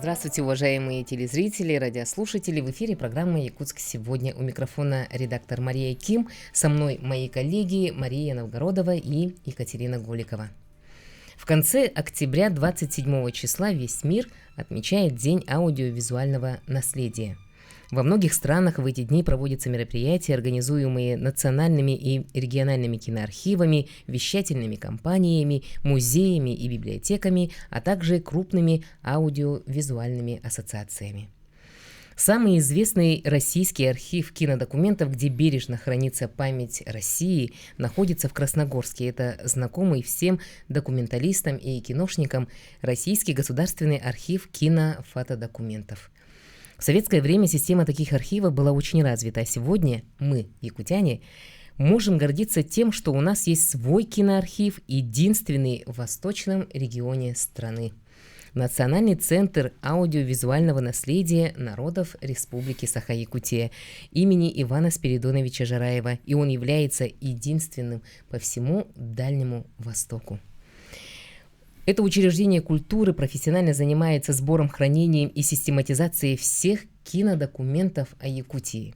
Здравствуйте, уважаемые телезрители, радиослушатели. В эфире программа «Якутск сегодня». У микрофона редактор Мария Ким. Со мной мои коллеги Мария Новгородова и Екатерина Голикова. В конце октября 27 числа весь мир отмечает День аудиовизуального наследия. Во многих странах в эти дни проводятся мероприятия, организуемые национальными и региональными киноархивами, вещательными компаниями, музеями и библиотеками, а также крупными аудиовизуальными ассоциациями. Самый известный российский архив кинодокументов, где бережно хранится память России, находится в Красногорске. Это знакомый всем документалистам и киношникам Российский государственный архив кинофотодокументов. В советское время система таких архивов была очень развита, а сегодня мы, якутяне, можем гордиться тем, что у нас есть свой киноархив, единственный в восточном регионе страны. Национальный центр аудиовизуального наследия народов Республики Саха-Якутия имени Ивана Спиридоновича Жараева, и он является единственным по всему Дальнему Востоку. Это учреждение культуры профессионально занимается сбором, хранением и систематизацией всех кинодокументов о Якутии.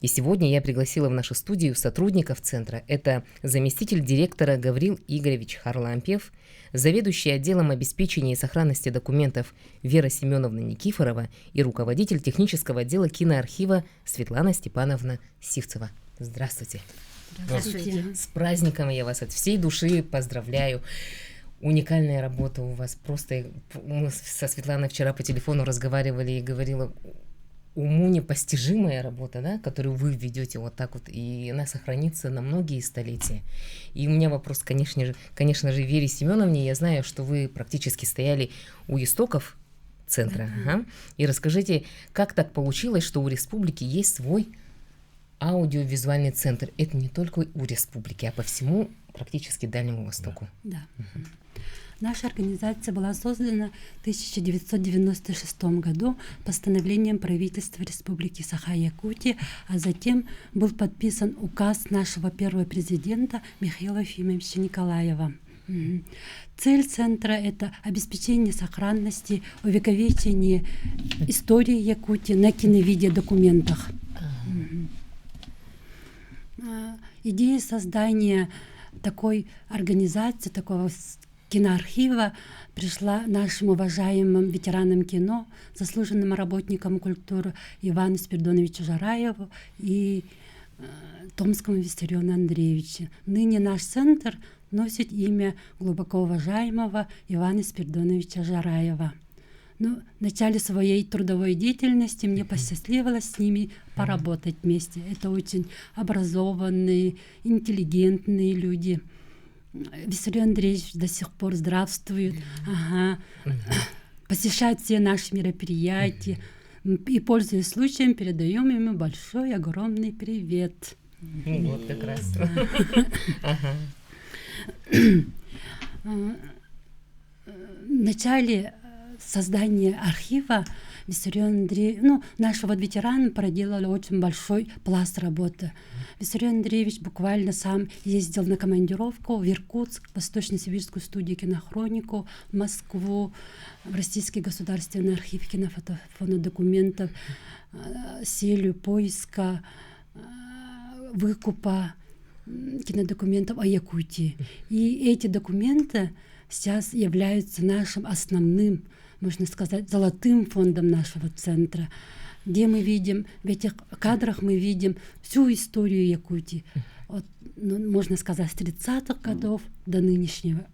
И сегодня я пригласила в нашу студию сотрудников центра. Это заместитель директора Гаврил Игоревич Харлампьев, заведующий отделом обеспечения и сохранности документов Вера Семеновна Никифорова и руководитель технического отдела киноархива Светлана Степановна Сивцева. Здравствуйте. Здравствуйте. С праздником я вас от всей души поздравляю. Уникальная работа у вас. Просто мы со Светланой вчера по телефону разговаривали и говорила, уму непостижимая работа, да, которую вы ведете вот так вот, и она сохранится на многие столетия. И у меня вопрос, конечно же, Вере Семеновне. Я знаю, что вы практически стояли у истоков центра. Ага. И расскажите, как так получилось, что у республики есть свой аудиовизуальный центр? Это не только у республики, а по всему практически Дальнему Востоку. Да. Наша организация была создана в 1996 году постановлением правительства Республики Саха-Якутия, а затем был подписан указ нашего первого президента Михаила Ефимовича Николаева. Цель центра — это обеспечение сохранности, увековечение истории Якутии на киновидеодокументах. Идея создания такой организации, такого киноархива пришла нашим уважаемым ветеранам кино, заслуженным работникам культуры Ивану Спиридоновичу Жараеву и Томскому Виссариону Андреевичу. Ныне наш центр носит имя глубоко уважаемого Ивана Спиридоновича Жараева. В начале своей трудовой деятельности мне посчастливилось с ними поработать вместе. Это очень образованные, интеллигентные люди. Виссарион Андреевич до сих пор здравствует, посещает все наши мероприятия. И, пользуясь случаем, передаем ему большой, огромный привет. Вот как раз. В начале создания архива Виссарион Андреевич, нашего ветерана проделали очень большой пласт работы. Виссарион Андреевич буквально сам ездил на командировку в Иркутск, в Восточно-Сибирскую студию кинохронику, в Москву, в Российский государственный архив кинофотодокументов с целью поиска, выкупа кинодокументов о Якутии. И эти документы сейчас являются нашим основным, можно сказать, золотым фондом нашего центра, где мы видим, в этих кадрах мы видим всю историю Якутии, можно сказать, с 30-х годов до нынешнего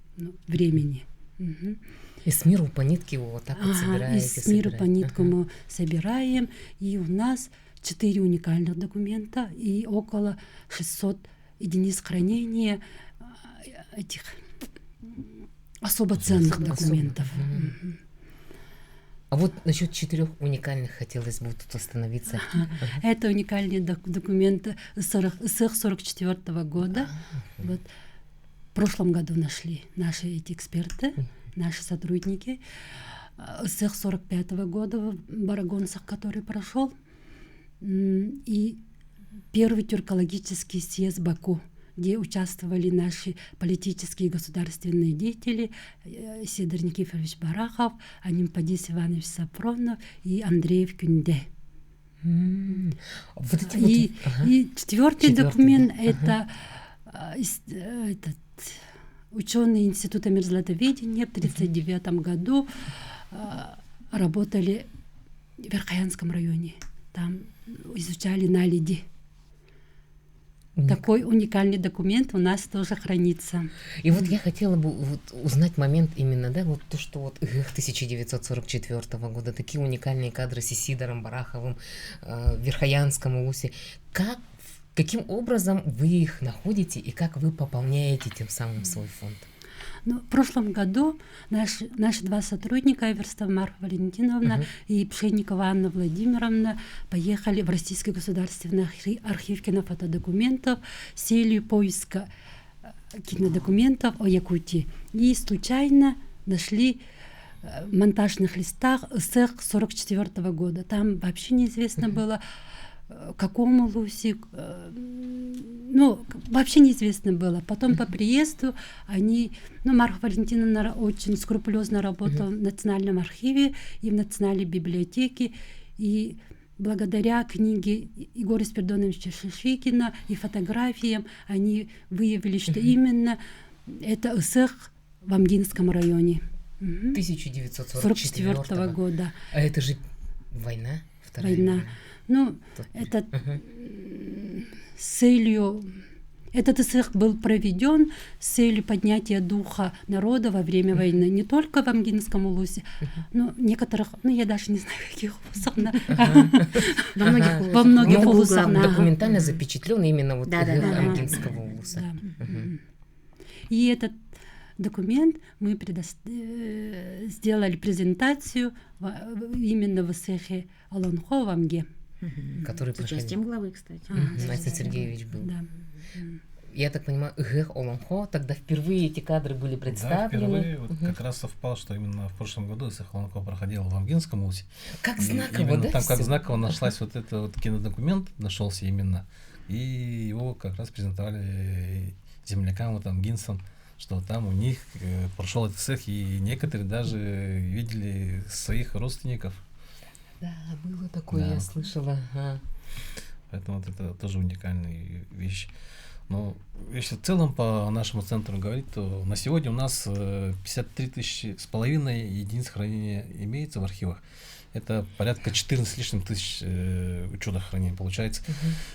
времени. И с миру по нитке вот так вот собираете? И с миру по нитку мы собираем, и у нас 4 уникальных документа и около 600 единиц хранения этих особо ценных документов. А вот насчет 4 уникальных хотелось бы тут остановиться. Это уникальные документы с 1944 года. Вот. В прошлом году нашли наши эти эксперты, наши сотрудники. С 1945 года в Барагонцах, который прошел. И первый тюркологический съезд Баку, где участвовали наши политические и государственные деятели Сидор Никифорович Барахов, Анимпадис Иванович Сапронов и Андреев Кюнде. Вот эти И четвертый документ это этот ученые Института мерзлотоведения в 1939 году работали в Верхоянском районе. Там изучали наледи. Такой уникальный документ у нас тоже хранится. И вот я хотела бы узнать момент именно, да, вот то, что вот 1944 года, такие уникальные кадры с Сидором Бараховым в Верхоянском улусе. Каким образом вы их находите и как вы пополняете тем самым свой фонд? Ну, в прошлом году наши два сотрудника, Эверстова Марфа Валентиновна и Пшенникова Анна Владимировна, поехали в Российский государственный архив кинофотодокументов с целью поиска кинодокументов о Якутии. И случайно нашли в монтажных листах СЭХ 1944 года. Там вообще неизвестно было, какому Луси, ну, вообще неизвестно было. Потом по приезду они, Марфа Валентиновна очень скрупулезно работала в Национальном архиве и в Национальной библиотеке, и благодаря книге Егора Спиридоновича Шишикина и фотографиям они выявили, что именно это СЭХ в Амгинском районе. 1944 года. А это же война? Вторая война. Ну, этот с целью, этот СЭХ был проведен с целью поднятия духа народа во время войны, не только в Амгинском улусе, но некоторых, я даже не знаю, каких улусах, во многих улусах. Документально запечатлен именно вот Амгинского улуса. И этот документ мы сделали презентацию именно в СЭХе Олонхо в Амге. Который с участием главы, кстати. Настя Сергеевич был. Да. Я так понимаю, ГЭХ Олонхо, тогда впервые эти кадры были представлены. Да, впервые. Вот как раз совпало, что именно в прошлом году ГЭХ Олонхо проходил в Амгинском улусе. Как знаково, да? Там как знаково нашлась вот этот вот кинодокумент, нашелся именно, и его как раз презентовали землякам вот Амгинцам, что там у них прошел этот СЭХ, и некоторые даже видели своих родственников. Да, было такое, я слышала. Поэтому вот это тоже уникальная вещь. Но если в целом по нашему центру говорить, то на сегодня у нас 53 тысячи с половиной единиц хранения имеется в архивах. Это порядка 14 с лишним тысяч учетов хранения получается.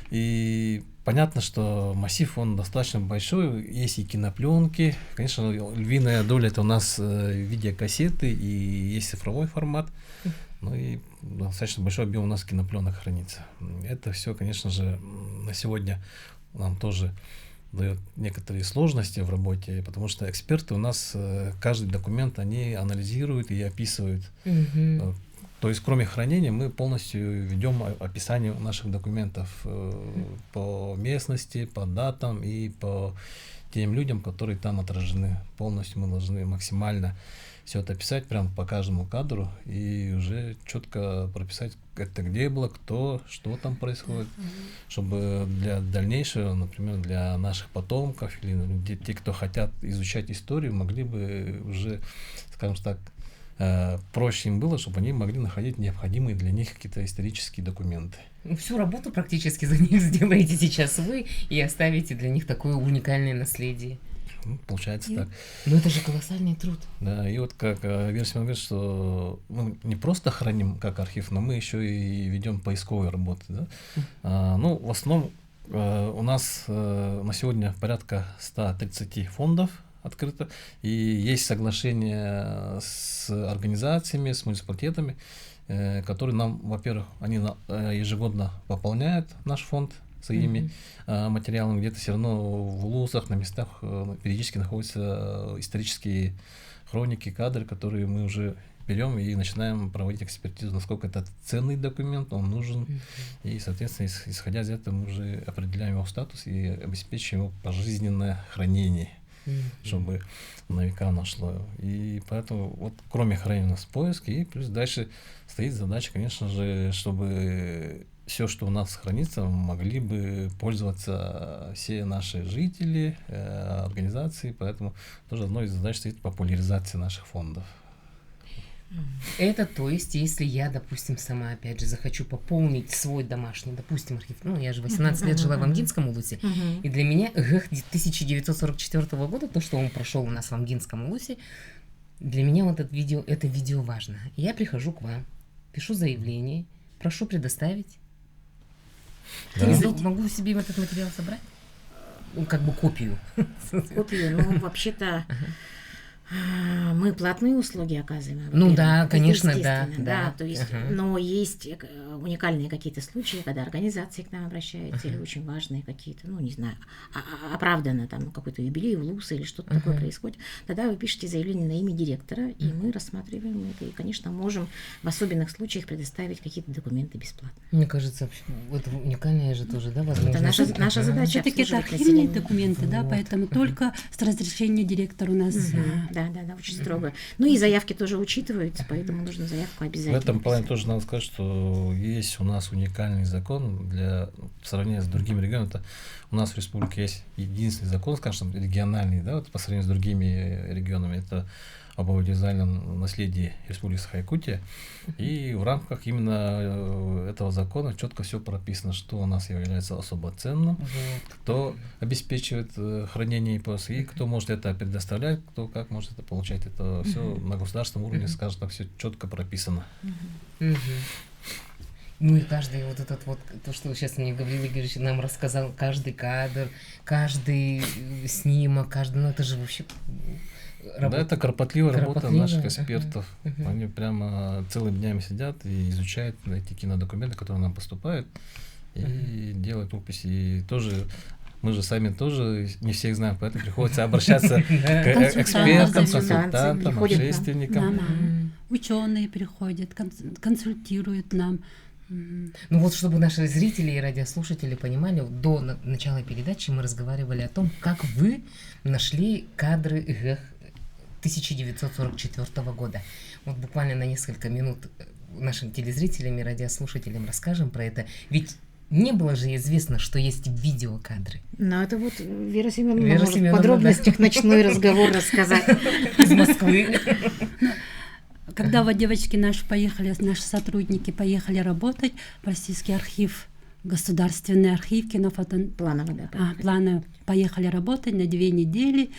И понятно, что массив он достаточно большой. Есть и кинопленки. Конечно, львиная доля это у нас видеокассеты и есть цифровой формат. Ну и достаточно большой объем у нас кинопленок хранится. Это все, конечно же, на сегодня нам тоже дает некоторые сложности в работе, потому что эксперты у нас каждый документ они анализируют и описывают. То есть, кроме хранения, мы полностью ведем описание наших документов по местности, по датам и по тем людям, которые там отражены. Полностью мы должны максимально все это описать прямо по каждому кадру и уже четко прописать, это где было, кто, что там происходит, чтобы для дальнейшего, например, для наших потомков или те, кто хотят изучать историю, могли бы уже, скажем так, проще им было, чтобы они могли находить необходимые для них какие-то исторические документы. Всю работу практически за них сделаете сейчас вы и оставите для них такое уникальное наследие. Получается так. Но это же колоссальный труд. Да, и вот как Версия говорит, что мы не просто храним как архив, но мы еще и ведем поисковые работы. Да? В основном у нас на сегодня порядка 130 фондов открыто, и есть соглашение с организациями, с муниципалитетами, которые нам, во-первых, они ежегодно пополняют наш фонд своими материалами, где-то все равно в улусах, на местах периодически находятся исторические хроники, кадры, которые мы уже берем и начинаем проводить экспертизу, насколько это ценный документ, он нужен, и, соответственно, исходя из этого, мы уже определяем его статус и обеспечиваем его пожизненное хранение, чтобы на века нашло. И поэтому, вот кроме хранения у нас поиск, и плюс дальше стоит задача, конечно же, чтобы все, что у нас хранится, могли бы пользоваться все наши жители, организации, поэтому тоже одной из задач стоит популяризация наших фондов. Это то есть, если я, допустим, сама, опять же, захочу пополнить свой домашний, допустим, архив, ну, я же 18 лет жила в Амгинском улусе, и для меня ГЭХ 1944 года, то, что он прошел у нас в Амгинском улусе, для меня вот это видео важно. Я прихожу к вам, пишу заявление, прошу предоставить. Да. Могу себе этот материал собрать? Ну, как бы копию. Копию, ну, вообще-то мы платные услуги оказываем. Ну во-первых. да, Это конечно, естественно, да. То есть, но есть уникальные какие-то случаи, когда организации к нам обращаются, или очень важные какие-то, ну, не знаю, оправданно там какой-то юбилей в ЛУСа или что-то такое происходит. Тогда вы пишете заявление на имя директора, и мы рассматриваем это, и, конечно, можем в особенных случаях предоставить какие-то документы бесплатно. Мне кажется, это уникальная же тоже, да, возможность. Это наша задача. Все-таки это обслуживать архивные население. документы, да, Вот. поэтому только с разрешения директора у нас. Да, очень строго. Ну и заявки тоже учитываются, поэтому нужно заявку В обязательно. этом плане писать. тоже надо сказать, что есть у нас уникальный закон для в сравнении с другими регионами. Это у нас в республике есть единственный закон, скажем, региональный, да, вот по сравнению с другими регионами. Это об аудиовизуальном наследии Республики Саха-Якутия. И в рамках именно этого закона четко все прописано, что у нас является особо ценным, кто обеспечивает хранение ИПС, и кто может это предоставлять, кто как может это получать. Это все на государственном уровне, скажем так, все четко прописано. Ну и каждый вот этот вот, то, что вы сейчас мне говорили, Игорь Ильич нам рассказал, каждый кадр, каждый снимок, каждый, ну это же вообще Да, это кропотливая работа наших Кропотливая, экспертов. Они прямо целыми днями сидят и изучают эти кинодокументы, которые нам поступают, и делают описи. И тоже мы же сами тоже не всех знаем, поэтому приходится обращаться к экспертам, консультантам, приходят к нам. общественникам. Ученые приходят, консультируют нам. Ну вот, чтобы наши зрители и радиослушатели понимали, до начала передачи мы разговаривали о том, как вы нашли кадры ГЭХ 1944 года. Вот буквально на несколько минут нашим телезрителям и радиослушателям расскажем про это. Ведь не было же известно, что есть видеокадры. Ну, это вот Вера Семеновна Вера может в Семеновна, подробностях ночной разговор рассказать. Из Москвы. Когда вот девочки наши сотрудники поехали работать в Российский архив, государственный архив кинофото... Планово, да. Планово поехали работать на 2 недели,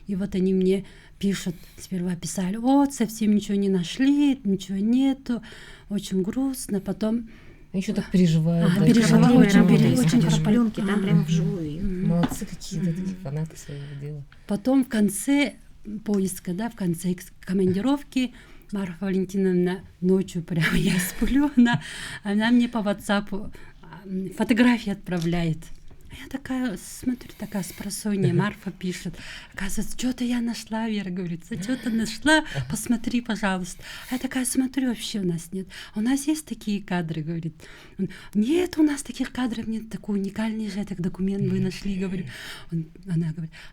и вот они мне пишут, сперва писали, вот, совсем ничего не нашли, ничего нету, очень грустно, потом... Еще так переживают. да, переживаю, очень пленки, там прямо вживую. Молодцы какие-то такие фанаты своего дела. Потом в конце поиска, да, в конце командировки Марфа Валентиновна ночью прямо я сплю, она мне по WhatsApp фотографии отправляет. Я такая смотрю, такая спросонья, Марфа пишет. Оказывается, что-то я нашла, Вера говорит, что-то нашла, посмотри, пожалуйста. А я такая смотрю, вообще у нас нет. У нас есть такие кадры, говорит. Нет, у нас таких кадров нет, такой уникальный же этот документ вы нашли, говорю.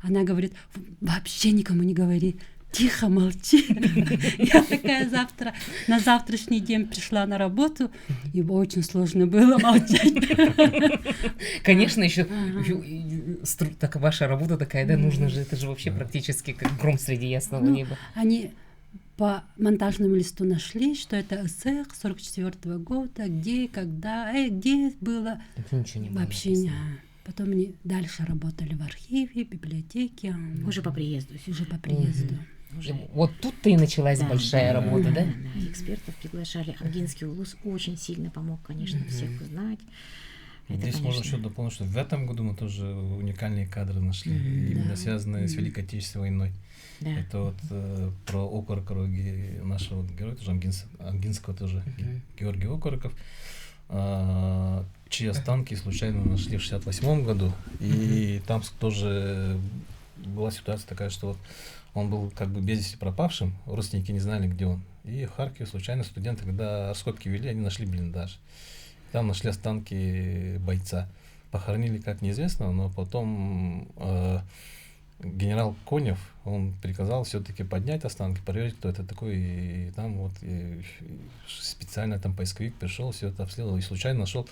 Она говорит, вообще никому не говори. Тихо, молчи. Я такая на завтрашний день пришла на работу, и очень сложно было молчать. Конечно, еще так ваша работа такая, да, нужно же, это же вообще практически как гром среди ясного неба. Они по монтажному листу нашли, что это СЭХ 44 года, где, когда, где было. Это ничего не было. Вообще не. Потом они дальше работали в архиве, библиотеке. Уже по приезду. Уже по приезду. Вот тут-то и началась большая работа, да? Да, экспертов приглашали. Амгинский улус очень сильно помог, конечно, всех узнать. Здесь можно еще дополнить, что в этом году мы тоже уникальные кадры нашли, именно связанные с Великой Отечественной войной. Да. Это вот про окорокового нашего героя, тоже амгинского тоже, Георгий Окороков, чьи останки случайно нашли в 1968 году. И там тоже была ситуация такая, что вот он был как бы без вести пропавшим, родственники не знали, где он. И в Харькове случайно студенты, когда раскопки вели, они нашли блиндаж. Там нашли останки бойца. Похоронили как неизвестно, но потом генерал Конев, он приказал все-таки поднять останки, проверить, кто это такой, и там вот специально там поисковик пришел, все это обследовал, и случайно нашел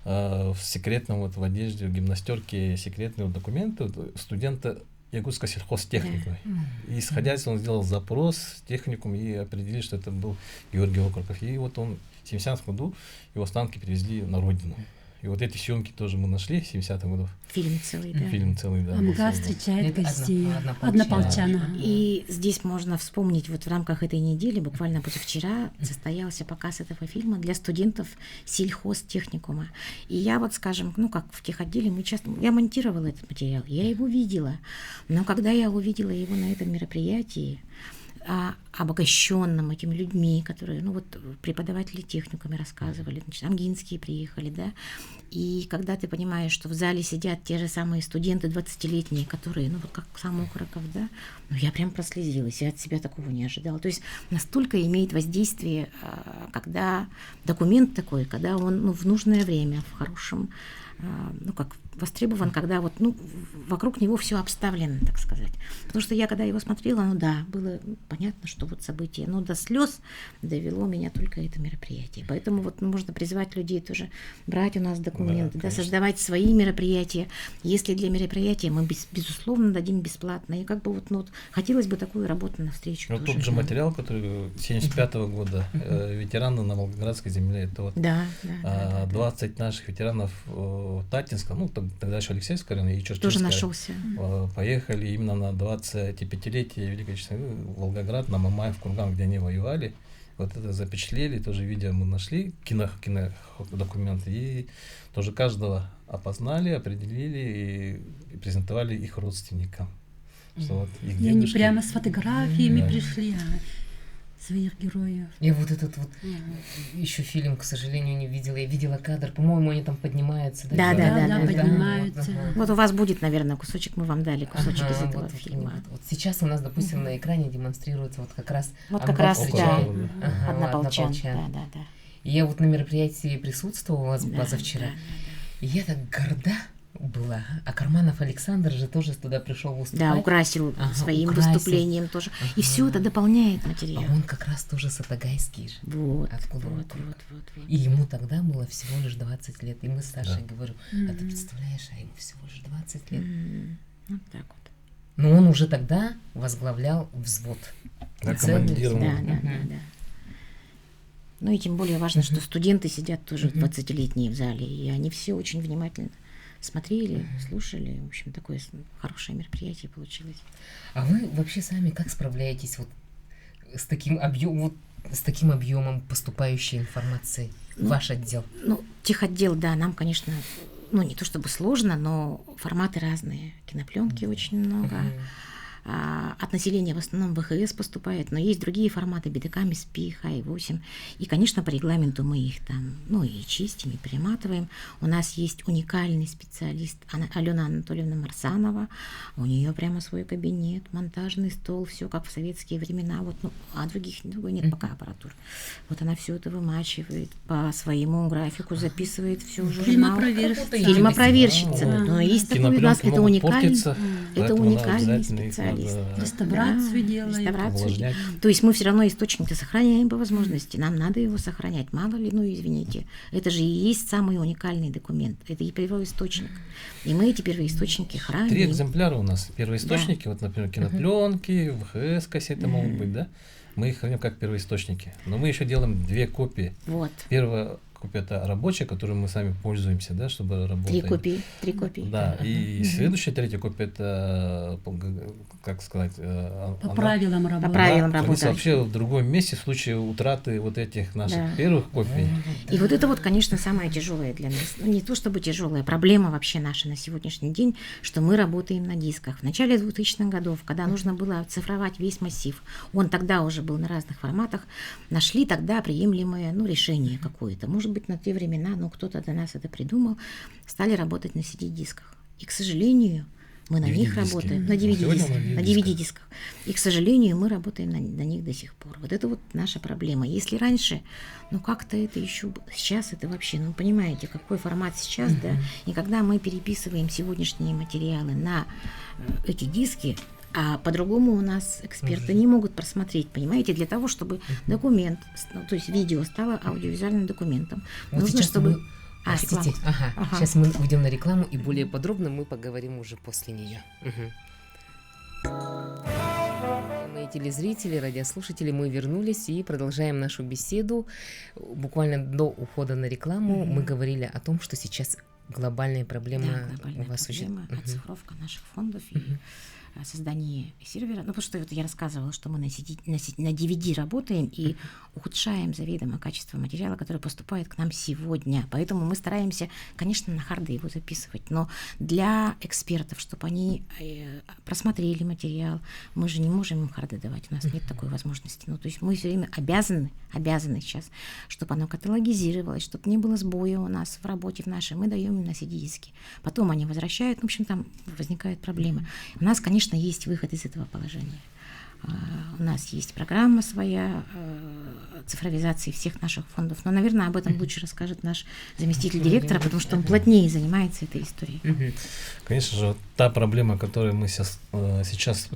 в секретном, вот в одежде, в гимнастерке секретные документы студента Якутской сельхозтехникумы. И исходя из этого он сделал запрос в техникум и определили, что это был Георгий Окороков. И вот он в 70-м году его останки привезли на родину. И вот эти съемки тоже мы нашли в 70-м году. Фильм целый, да. Фильм целый, да. Амга встречает Это гостей. однополчан. Однополчана. И здесь можно вспомнить, вот в рамках этой недели, буквально позавчера, состоялся показ этого фильма для студентов сельхозтехникума. И я вот, скажем, ну как в техотделе мы часто... Я монтировала этот материал, я его видела. Но когда я увидела его на этом мероприятии, обогащенным этими людьми, которые, ну вот преподаватели техникума рассказывали, значит, амгинские приехали, да, и когда ты понимаешь, что в зале сидят те же самые студенты 20-летние, которые, ну вот как сам Окороков, да, ну я прям прослезилась, я от себя такого не ожидала. То есть настолько имеет воздействие, когда документ такой, когда он, ну, в нужное время, в хорошем, ну как востребован, когда вот, ну, вокруг него все обставлено, так сказать. Потому что я, когда его смотрела, ну да, было понятно, что вот событие, но до слез довело меня только это мероприятие. Поэтому вот можно призвать людей тоже брать у нас документы, да, создавать свои мероприятия. Если для мероприятия мы безусловно дадим бесплатно. И как бы вот, ну, вот хотелось бы такую работу навстречу. Ну, тот же материал, который 75-го года, ветераны на Волгоградской земле, это вот 20 наших ветеранов Татинска, ну, тогда еще Алексеевская района и Черчиллская. Тоже нашелся. Поехали именно на 25-летие Великой Отечественной войны в Волгоград, на Мамаев, Курган, где они воевали. Вот это запечатлели, тоже видео мы нашли, кинодокументы, и тоже каждого опознали, определили и презентовали их родственникам. Что вот их И они дедушки... прямо с фотографиями пришли своих героев. Я вот этот вот еще фильм, к сожалению, не видела. Я видела кадр, по-моему, они там поднимаются. Да, поднимаются. Вот у вас будет, наверное, кусочек, мы вам дали кусочек из этого фильма. Вот сейчас у нас, допустим, на экране демонстрируется вот как раз однополчан. Да. И я вот на мероприятии присутствовала позавчера, и я так горда была. А Карманов Александр же тоже туда пришел выступать. Да, украсил своим выступлением тоже. И все это дополняет материал. А он как раз тоже сатагайский же. Вот. Откуда вот. И ему тогда было всего лишь 20 лет. И мы с Сашей говорю, а ты представляешь, а ему всего лишь 20 лет. Вот так вот. Но он уже тогда возглавлял взвод. Да, командиром. Да. Ну и тем более важно, что студенты сидят тоже 20-летние в зале, и они все очень внимательно смотрели, слушали. В общем, такое хорошее мероприятие получилось. А вы вообще сами как справляетесь вот с таким объемом поступающей информации в ваш отдел? Ну, техотдел, да, нам, конечно, ну не то чтобы сложно, но форматы разные. Кинопленки очень много. От населения в основном ВХС поступает, но есть другие форматы, БДК, МСП, Хай-8. И, конечно, по регламенту мы их там, ну, и чистим, и перематываем. У нас есть уникальный специалист Алена Анатольевна Марсанова. У нее прямо свой кабинет, монтажный стол, все как в советские времена. Вот, ну, а другой нет пока аппаратуры. Вот она все это вымачивает по своему графику, записывает все в журнал. Фильмопроверщица. Но есть такой у нас, это уникальный специалист. Реставрацию делаем. То есть мы все равно источник-то сохраняем по возможности. Нам надо его сохранять. Мало ли, ну извините. Это же и есть самый уникальный документ. Это и первоисточник. И мы эти первоисточники храним. 3 экземпляра у нас. Первоисточники, вот, например, кинопленки, ВХС, кассеты могут быть, да? Мы их храним как первоисточники. Но мы еще делаем 2 копии. Вот. Первая копия — это рабочая, которой мы сами пользуемся, да, чтобы работать. 3 копии. Да, и следующая, 3-я копия — это, как сказать... По правилам работы. По правилам работы. работы. Вообще в другом месте в случае утраты вот этих наших первых копий. И вот это вот, конечно, самое тяжелое для нас. Ну, не то чтобы тяжелая, проблема вообще наша на сегодняшний день, что мы работаем на дисках. В начале 2000-х годов, когда нужно было оцифровать весь массив, он тогда уже был на разных форматах, нашли тогда приемлемое, ну, решение какое-то. Может быть, на те времена, но кто-то до нас это придумал, стали работать на CD-дисках. И, к сожалению, Мы на них DVD-диски. работаем, на Сегодня DVD-дисках, на DVD-дисках. И, к сожалению, мы работаем на них до сих пор. Вот это вот наша проблема. Если раньше, ну как-то это еще... Сейчас это вообще, ну понимаете, какой формат сейчас, да? И когда мы переписываем сегодняшние материалы на эти диски, а по-другому у нас эксперты не могут просмотреть, понимаете, для того, чтобы документ, ну, то есть видео стало аудиовизуальным документом. Вот Нужно, сейчас чтобы... мы... Простите, сейчас мы уйдем на рекламу, и более подробно мы поговорим уже после нее. Мои телезрители, радиослушатели, мы вернулись и продолжаем нашу беседу. Буквально до ухода на рекламу мы говорили о том, что сейчас глобальная проблема глобальная у вас проблема, оцифровка наших фондов и создание сервера. Ну, потому что вот я рассказывала, что мы на DVD работаем и ухудшаем заведомо качество материала, который поступает к нам сегодня. Поэтому мы стараемся, конечно, на харды его записывать, но для экспертов, чтобы они просмотрели материал, мы же не можем им харды давать, у нас нет такой возможности. Ну, то есть мы все время обязаны сейчас, чтобы оно каталогизировалось, чтобы не было сбоя у нас в работе в нашей, мы даем им на CD-диски. Потом они возвращают, в общем, там возникают проблемы. У нас, конечно, есть выход из этого положения. У нас есть программа своя цифровизации всех наших фондов. Но, наверное, об этом лучше расскажет наш заместитель директора, потому что он плотнее занимается этой историей. Конечно же, та проблема, которую мы сейчас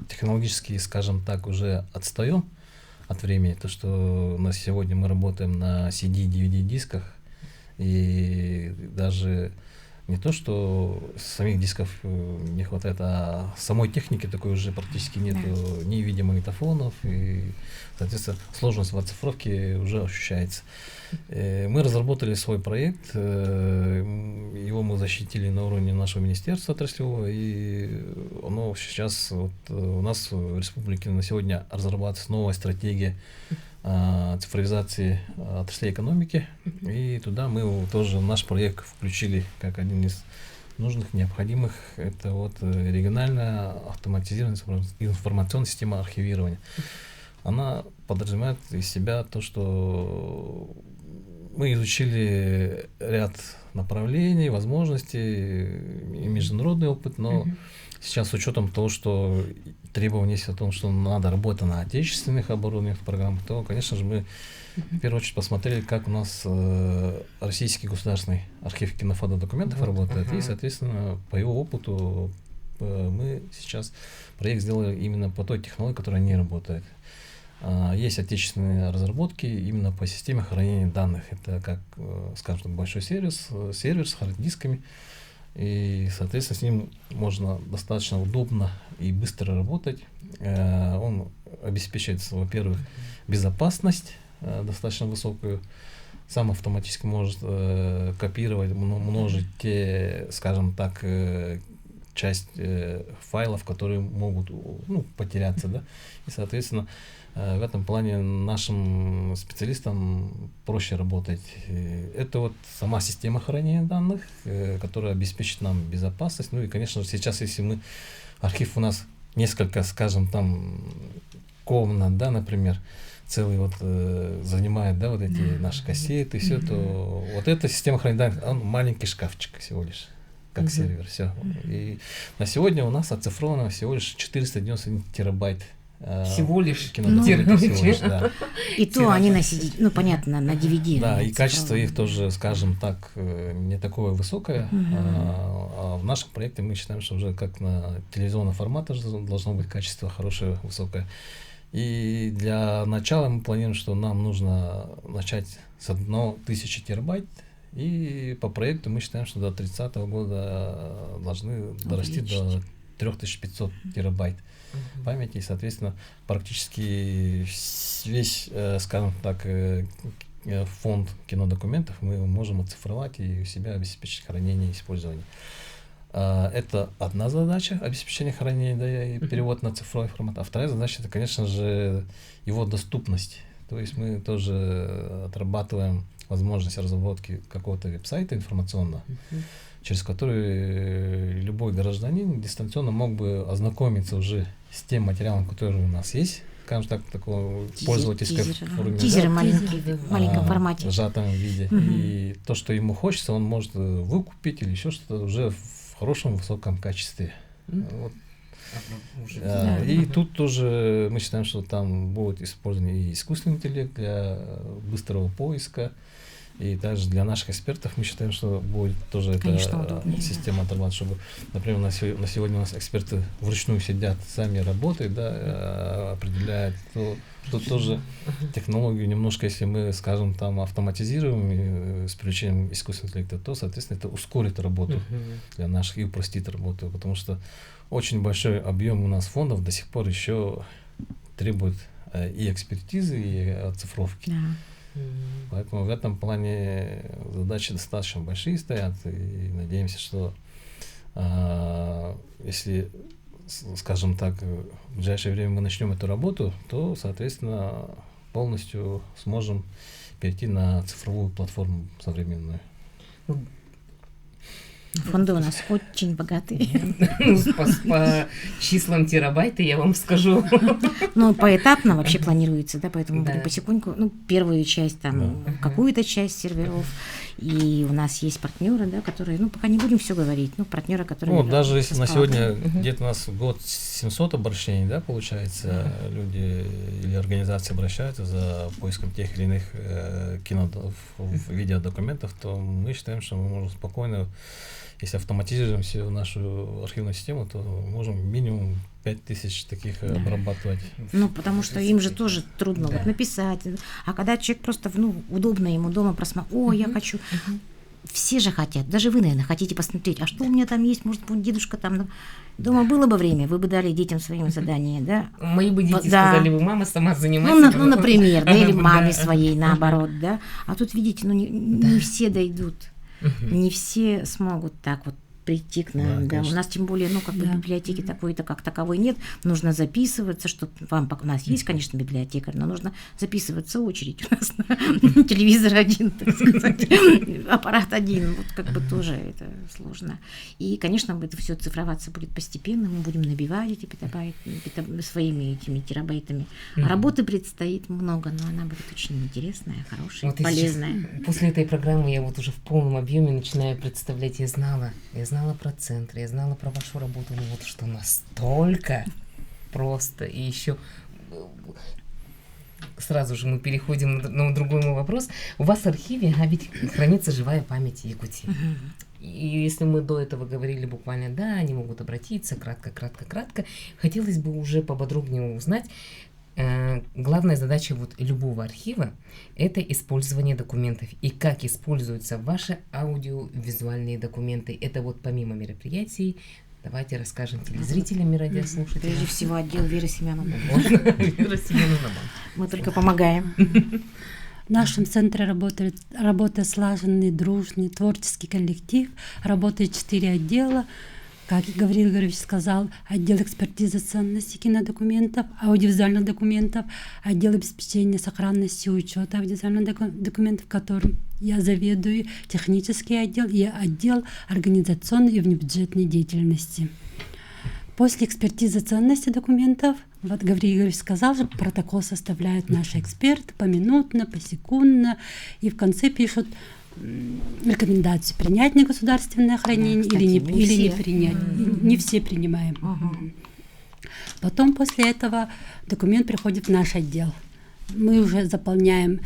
технологически, скажем так, уже отстаем от времени, то, что на сегодня мы работаем на CD, DVD-дисках, и даже не то, что самих дисков не хватает, а самой техники такой уже практически нет, ни видеомагнитофонов, и, соответственно, сложность в оцифровке уже ощущается. Мы разработали свой проект, его мы защитили на уровне нашего министерства отраслевого, и оно сейчас вот у нас в республике на сегодня разрабатывается новая стратегия цифровизации отраслей экономики, и туда мы тоже наш проект включили как один из нужных, необходимых. Это вот региональная автоматизированная информационная система архивирования. Она подразумевает из себя то, что мы изучили ряд направлений, возможностей и международный опыт, но сейчас с учетом того, что требования есть о том, что надо работать на отечественных оборудованиях программах, то, конечно же, мы в первую очередь посмотрели, как у нас Российский государственный архив кинофотодокументов работает, и, соответственно, по его опыту мы сейчас проект сделали именно по той технологии, которая не работает. Есть отечественные разработки именно по системе хранения данных. Это как, скажем так, большой сервер с хард-дисками. И, соответственно, с ним можно достаточно удобно и быстро работать. Он обеспечивает, во-первых, безопасность достаточно высокую. Сам автоматически может копировать, множить те, скажем так, часть файлов, которые могут потеряться, да, и, соответственно, в этом плане нашим специалистам проще работать. Это вот сама система хранения данных, которая обеспечит нам безопасность. Ну и, конечно же, сейчас, если мы, архив у нас несколько, скажем, там, комнат, да, например, целый вот занимает, да, вот эти наши кассеты, все, то вот эта система хранения данных, он маленький шкафчик всего лишь, как сервер, все. И на сегодня у нас оцифровано всего лишь 491 терабайт. Всего лишь да. И то они на CD, ну понятно, на DVD. Да, и качество их тоже, скажем так, не такое высокое. А в нашем проекте мы считаем, что уже как на телевизионном формате должно быть качество хорошее, высокое. И для начала мы планируем, что нам нужно начать с 1000 терабайт. И по проекту мы считаем, что до 30 года должны дорасти до 3500 терабайт памяти, и, соответственно, практически весь, скажем так, фонд кинодокументов мы можем оцифровать и у себя обеспечить хранение и использование. Это одна задача — обеспечение хранения, да, и перевод на цифровой формат. А вторая задача — это, конечно же, его доступность. То есть мы тоже отрабатываем возможность разработки какого-то веб-сайта информационного, через который любой гражданин дистанционно мог бы ознакомиться уже с тем материалом, который у нас есть, скажем так, такого пользовательского форме. Тизеры маленькие, в маленьком формате. В сжатом виде. И то, что ему хочется, он может выкупить или еще что-то уже в хорошем, высоком качестве. Вот. Уже. И тут тоже мы считаем, что там будет использован и искусственный интеллект для быстрого поиска. И также для наших экспертов мы считаем, что будет тоже Конечно, эта удобнее, система отрабатывать, чтобы, например, на сегодня у нас эксперты вручную сидят, сами работают, да, определяют. То тут тоже технологию немножко, если мы, скажем, там автоматизируем с привлечением искусственного интеллекта, то, соответственно, это ускорит работу для наших и упростит работу, потому что очень большой объем у нас фондов до сих пор еще требует и экспертизы, и оцифровки. Да. Поэтому в этом плане задачи достаточно большие стоят, и надеемся, что если, скажем так, в ближайшее время мы начнем эту работу, то, соответственно, полностью сможем перейти на цифровую платформу современную. Фонды у нас очень богатые. По числам терабайты я вам скажу. Ну, поэтапно вообще планируется, да, поэтому Да. будем потихоньку, ну, первую часть, там, какую-то часть серверов, и у нас есть партнеры, да, которые, ну, пока не будем все говорить, ну, партнеры, которые... Ну, даже если на сегодня Мгм. где-то у нас в год 700 обращений, да, получается, люди или организации обращаются за поиском тех или иных видеодокументов, то мы считаем, что мы можем спокойно, если автоматизируем всю нашу архивную систему, то можем минимум 5000 таких обрабатывать. Ну, потому что им же тоже трудно Да. вот написать. А когда человек просто, ну, удобно ему дома просмотреть, о, я хочу... Все же хотят, даже вы, наверное, хотите посмотреть, а что у меня там есть, может быть, дедушка там... Дома было бы время, вы бы дали детям своим задания, да? Мои бы дети Да. сказали бы, мама сама Ну, занимается. ну, например, да, или Да. маме своей, наоборот, да? А тут, видите, ну, не все дойдут. Не все смогут так вот прийти к нам. Да, Да, У конечно. нас тем более, ну, как бы Да. библиотеки такой-то как таковой нет. Нужно записываться, что вам у нас есть, конечно, библиотекарь, но нужно записываться очередь. У нас телевизор один, так сказать, аппарат один. Вот как бы тоже это сложно. И, конечно, это все цифроваться будет постепенно. Мы будем набивать эти петабайты своими этими терабайтами. А работы предстоит много, но она будет очень интересная, хорошая, Вот я сейчас полезная. после этой программы я вот уже в полном объеме начинаю представлять, я знала про центр, я знала про вашу работу, но вот что настолько просто, и еще сразу же мы переходим на другой мой вопрос. У вас в архиве, ведь хранится живая память Якутии. И если мы до этого говорили буквально, да, они могут обратиться, кратко, хотелось бы уже поподробнее узнать. Главная задача вот любого архива – это использование документов. И как используются ваши аудиовизуальные документы. Это вот помимо мероприятий. Давайте расскажем телезрителям и радиослушателям. Прежде всего, отдел Веры Семеновны. Вера Семеновна. Мы только помогаем. В нашем центре работает слаженный, дружный, творческий коллектив. Работает 4 отдела. Как Гавриил Игоревич сказал, отдел экспертизы ценностей кинодокументов, аудиовизуальных документов, отдел обеспечения сохранности и учета аудиовизуальных документов, которым я заведую, технический отдел и отдел организационной и внебюджетной деятельности. После экспертизы ценностей документов, вот Гавриил Игоревич сказал же, протокол составляют наши эксперты поминутно, посекундно, и в конце пишут рекомендацию принять негосударственное хранение кстати, или не не все. принять. Не все принимаем. Потом после этого документ приходит в наш отдел. Мы уже заполняем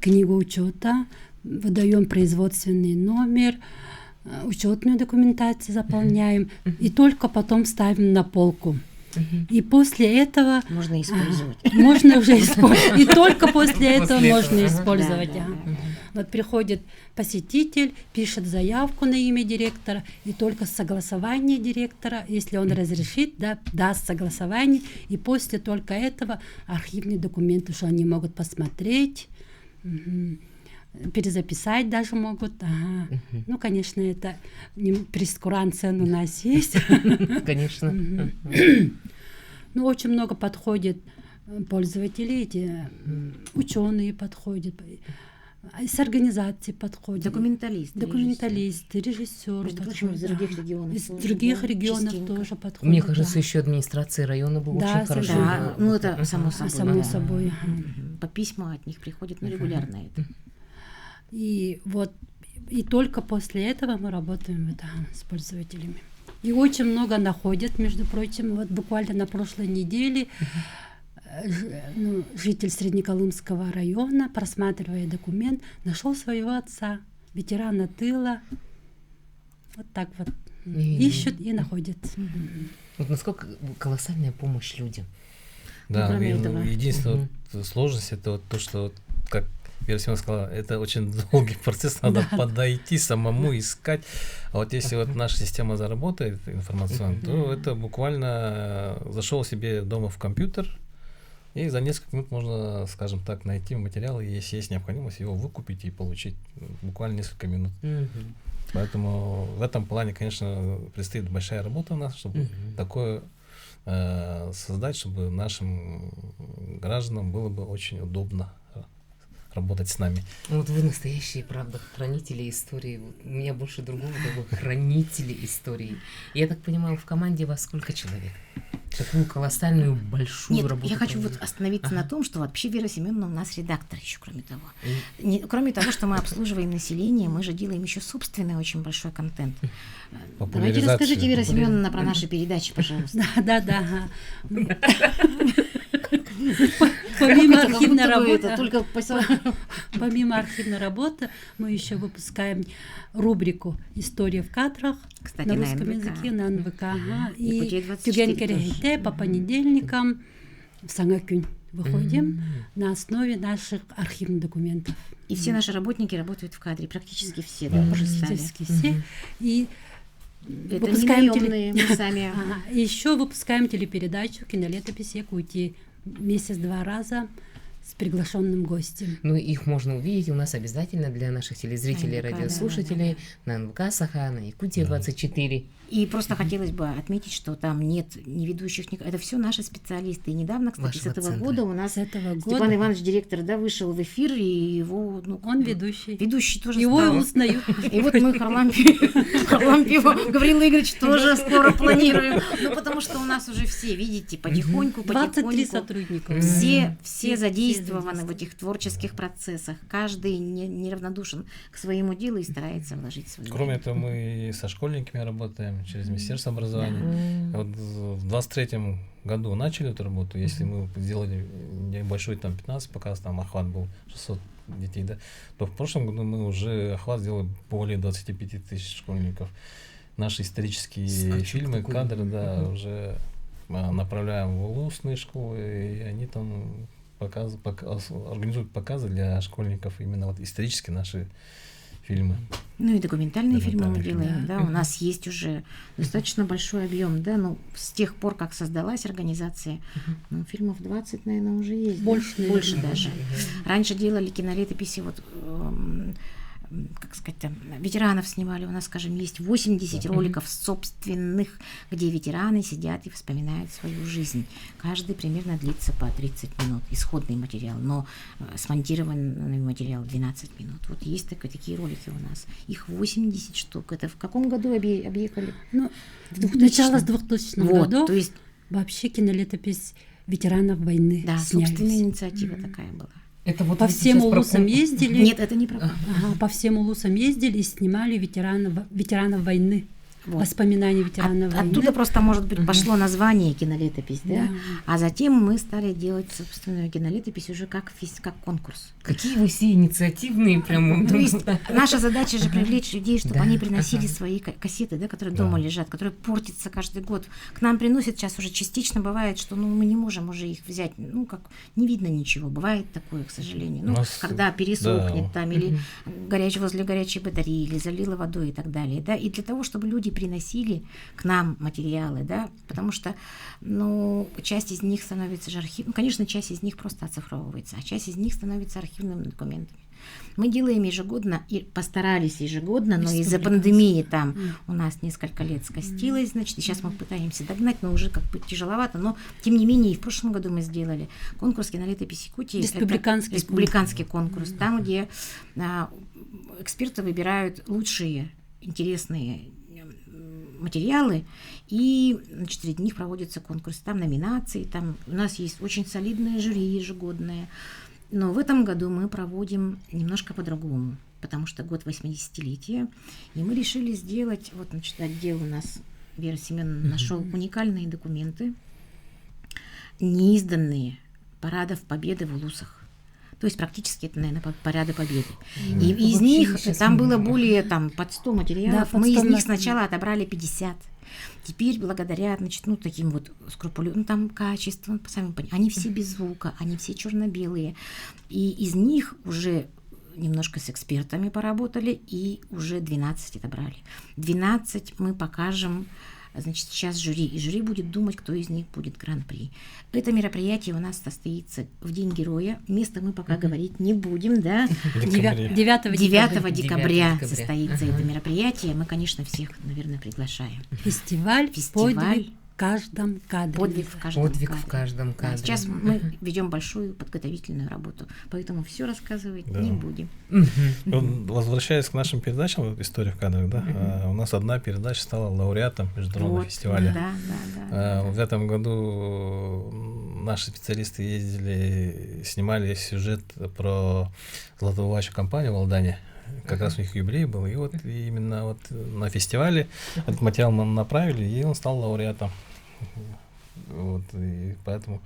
книгу учета, выдаем производственный номер, учетную документацию заполняем и только потом ставим на полку. И после этого Можно использовать. можно уже использовать. И только после этого После можно этого, использовать. Да, ага. да. Вот приходит посетитель, пишет заявку на имя директора, и только согласование директора, если он разрешит, да, даст согласование, и после только этого архивные документы, что они могут посмотреть, перезаписать даже могут. Ага. Ну, конечно, это прескурант-цен у нас есть. Конечно. Ну, очень много подходит пользователей, эти ученые подходят, с организацией подходят. Документалисты, режиссеры. Между прочим, из других регионов. Из тоже, других да, регионов частенько. тоже подходят. Мне кажется, да. еще администрация района бы Да, очень хорошо. Да, ну это само собой. Само да. собой. Ага. По письмам от них приходит, ну, регулярно это. И вот, и только после этого мы работаем с пользователями. И очень много находят, между прочим. Вот буквально на прошлой неделе житель Среднеколымского района, просматривая документ, нашел своего отца, ветерана тыла. Вот так вот ищут и находят. Вот насколько колоссальная помощь людям. Да, кроме этого. единственная сложность это вот то, что, вот, как Вера Семеновна сказала, это очень долгий процесс, надо подойти самому, искать. А вот если вот наша система заработает информационно, то это буквально зашел себе дома в компьютер, и за несколько минут можно, скажем так, найти материал, и если есть необходимость, его выкупить и получить буквально несколько минут. Поэтому в этом плане, конечно, предстоит большая работа у нас, чтобы такое создать, чтобы нашим гражданам было бы очень удобно работать с нами. Вот вы настоящие, правда, хранители истории. Вот у меня больше другого такого хранители истории. Я так понимаю, в команде вас сколько человек? Такую колоссальную, большую Нет, работу. я хочу проводите. вот остановиться на том, что вообще Вера Семеновна у нас редактор еще, кроме того. Кроме того, что мы обслуживаем население, мы же делаем еще собственный очень большой контент. Давайте расскажите, Вера Семеновна, про наши передачи, пожалуйста. Да. Помимо архивной работы, только помимо архивной работы, мы еще выпускаем рубрику «История в кадрах» Кстати, на на русском НВК. языке, на НВК. И Путей 24 Тюген-Керегите по понедельникам в Сангакюнь выходим на основе наших архивных документов. И все наши работники работают в кадре, практически все, да, по Практически все. И Это не наемные, мы сами. еще выпускаем телепередачу «Кинолетопись Якутии» месяц-два раза с приглашенным гостем. Ну, их можно увидеть у нас обязательно для наших телезрителей и НВК, радиослушателей на НВК Саха, на Якутия 24. И просто хотелось бы отметить, что там нет ни ведущих, это все наши специалисты. И недавно, кстати, Вашего с этого центра. года у нас С этого Степан года Иванович, директор, да, вышел в эфир, и его... он ведущий. Ведущий тоже Его стал. узнают. И вот мы Харлампиева Гаврила Игоревич тоже скоро планируем. Ну, потому что у нас уже все, видите, потихоньку, 23 сотрудника. Все задействованы в этих творческих процессах. Каждый неравнодушен к своему делу и старается вложить свою. Кроме этого, мы и со школьниками работаем через Министерство образования. Вот в 23-м году начали эту работу. Если мы сделали небольшой, там 15 показ, там охват был 600 детей, да, то в прошлом году мы уже охват сделали более 25 тысяч школьников. Наши исторические фильмы, кадры, да, уже направляем в улусные школы, и они там организуют показы для школьников, именно вот исторические наши фильмы. Ну и документальные фильмы мы Документальные делаем, да, у нас есть уже достаточно большой объем, да, ну, с тех пор, как создалась организация, ну, фильмов 20, наверное, уже есть. Больше, да? Больше наверное. даже. Раньше делали кинолетописи, вот, как сказать, там, ветеранов снимали, у нас, скажем, есть 80 роликов собственных, где ветераны сидят и вспоминают свою жизнь. Каждый примерно длится по 30 минут, исходный материал, но смонтированный материал 12 минут. Вот есть такие ролики у нас. Их 80 штук. Это в каком году объехали? Ну, В 2000-м. начало с 2000-х Вот, годов то есть, вообще кинолетопись ветеранов войны да, снялись. собственная инициатива такая была. Это вот По вы всем сейчас про улусам ездили. Нет, это не правда. Ага, по всем улусам ездили и снимали ветеранов войны. Вот. Воспоминания ветеранов войны. Оттуда просто, может быть, пошло название кинолетопись, да? Да. А затем мы стали делать собственную кинолетопись уже как конкурс. Какие вы все инициативные, прям. То есть наша задача же привлечь людей, чтобы Да, они приносили свои кассеты, да, которые дома лежат, которые портятся каждый год. К нам приносят сейчас уже частично, бывает, что мы не можем уже их взять, как не видно ничего. Бывает такое, к сожалению. Ну, когда пересохнет там, или возле горячей батареи, или залило водой и так далее. Да? И для того, чтобы люди приносили к нам материалы, да, потому что, часть из них становится же конечно, часть из них просто оцифровывается, а часть из них становится архивными документами. Мы делаем ежегодно, и постарались ежегодно, но из-за пандемии там у нас несколько лет скостилось, значит, и сейчас мы пытаемся догнать, но уже как бы тяжеловато, но тем не менее и в прошлом году мы сделали конкурс «Кинолетопись Якутии». Республиканский конкурс, там, где эксперты выбирают лучшие, интересные материалы, и среди них проводится конкурс, там номинации, там у нас есть очень солидное жюри ежегодное, но в этом году мы проводим немножко по-другому, потому что год 80-летия, и мы решили сделать, отдел у нас Вера Семеновна нашел уникальные документы, неизданные парадов Победы в Улусах. То есть практически это, наверное, парады Победы. И из них там было более под 100 материалов. Да, Мы из них материалов. сначала отобрали 50. Теперь благодаря, значит, таким вот скрупулезным, там качество, сами понимаете, они все без звука, они все черно-белые. И из них уже немножко с экспертами поработали, и уже 12 отобрали. 12 мы покажем, значит, сейчас жюри, и жюри будет думать, кто из них будет гран-при. Это мероприятие у нас состоится в День Героя. Место мы пока говорить не будем, да. 9 9 декабря 9 состоится это мероприятие. Мы, конечно, всех, наверное, приглашаем. Фестиваль «Подвиг в каждом кадре». Подвиг в каждом Подвиг кадре. в каждом Да, кадре. сейчас мы ведем большую подготовительную работу, поэтому все рассказывать не будем. Возвращаясь к нашим передачам, вот «История в кадрах», да, у нас одна передача стала лауреатом международного фестиваля. Да. В этом году наши специалисты ездили, снимали сюжет про золотовывающую компанию в Алдане. Как раз у них юбилей был, и вот именно вот на фестивале этот материал нам направили, и он стал лауреатом. Вот, и поэтому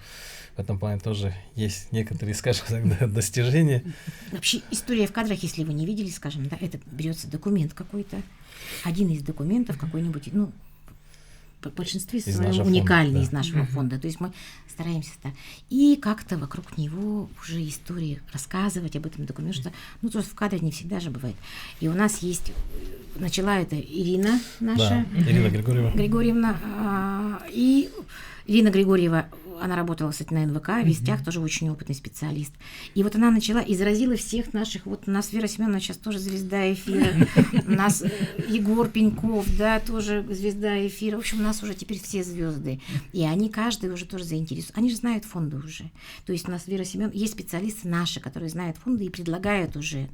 в этом плане тоже есть некоторые, скажем так, достижения. Вообще история в кадрах, если вы не видели, скажем, да, это берется документ какой-то, один из документов какой-нибудь, в большинстве Из своем нашего уникальный фонда, да. из нашего фонда. То есть мы стараемся и как-то вокруг него уже истории рассказывать об этом документе, что, то есть в кадре не всегда же бывает. И у нас есть, начала это Ирина наша, Да, Ирина Григорьевна, и Ирина Григорьева, она работала, кстати, на НВК, в Вестях, тоже очень опытный специалист. И вот она начала и заразила всех наших, вот у нас Вера Семеновна сейчас тоже звезда эфира, у нас Егор Пеньков, да, тоже звезда эфира. В общем, у нас уже теперь все звезды. И они каждый уже тоже заинтересован. Они же знают фонды уже. То есть у нас Вера Семеновна, есть специалисты наши, которые знают фонды и предлагают уже,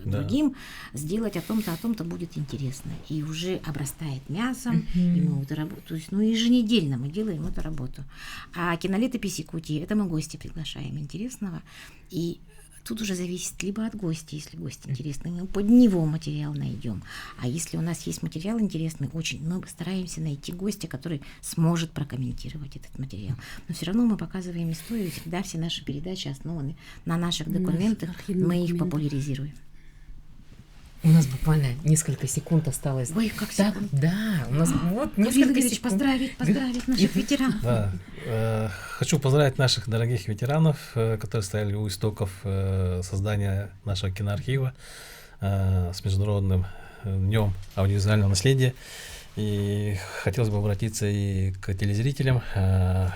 другим сделать о том-то будет интересно. И уже обрастает мясом, и мы эту работу, то есть, еженедельно мы делаем эту работу. А кинолетопись Якутии, это мы гостя приглашаем интересного. И тут уже зависит либо от гостя, если гость интересный, мы под него материал найдем. А если у нас есть материал интересный, мы стараемся найти гостя, который сможет прокомментировать этот материал. Но все равно мы показываем историю, всегда все наши передачи основаны на наших документах, мы их популяризируем. У нас буквально несколько секунд осталось. Ой, как так, секунд. да, у нас вот Гаврил несколько Игоревич, секунд. поздравить наших ветеранов. Да, хочу поздравить наших дорогих ветеранов, которые стояли у истоков создания нашего киноархива с Международным днем аудиовизуального наследия. И хотелось бы обратиться и к телезрителям.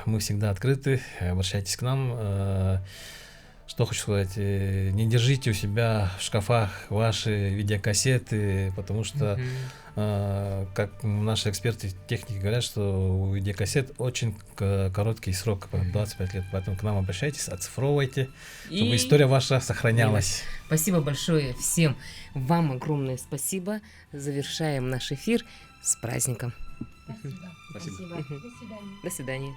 Мы всегда открыты, обращайтесь к нам. Что хочу сказать, не держите у себя в шкафах ваши видеокассеты, потому что, как наши эксперты, техники говорят, что у видеокассет очень короткий срок, 25 лет, поэтому к нам обращайтесь, оцифровывайте, чтобы история ваша сохранялась. Спасибо большое всем, вам огромное спасибо, завершаем наш эфир с праздником. Спасибо. До свидания.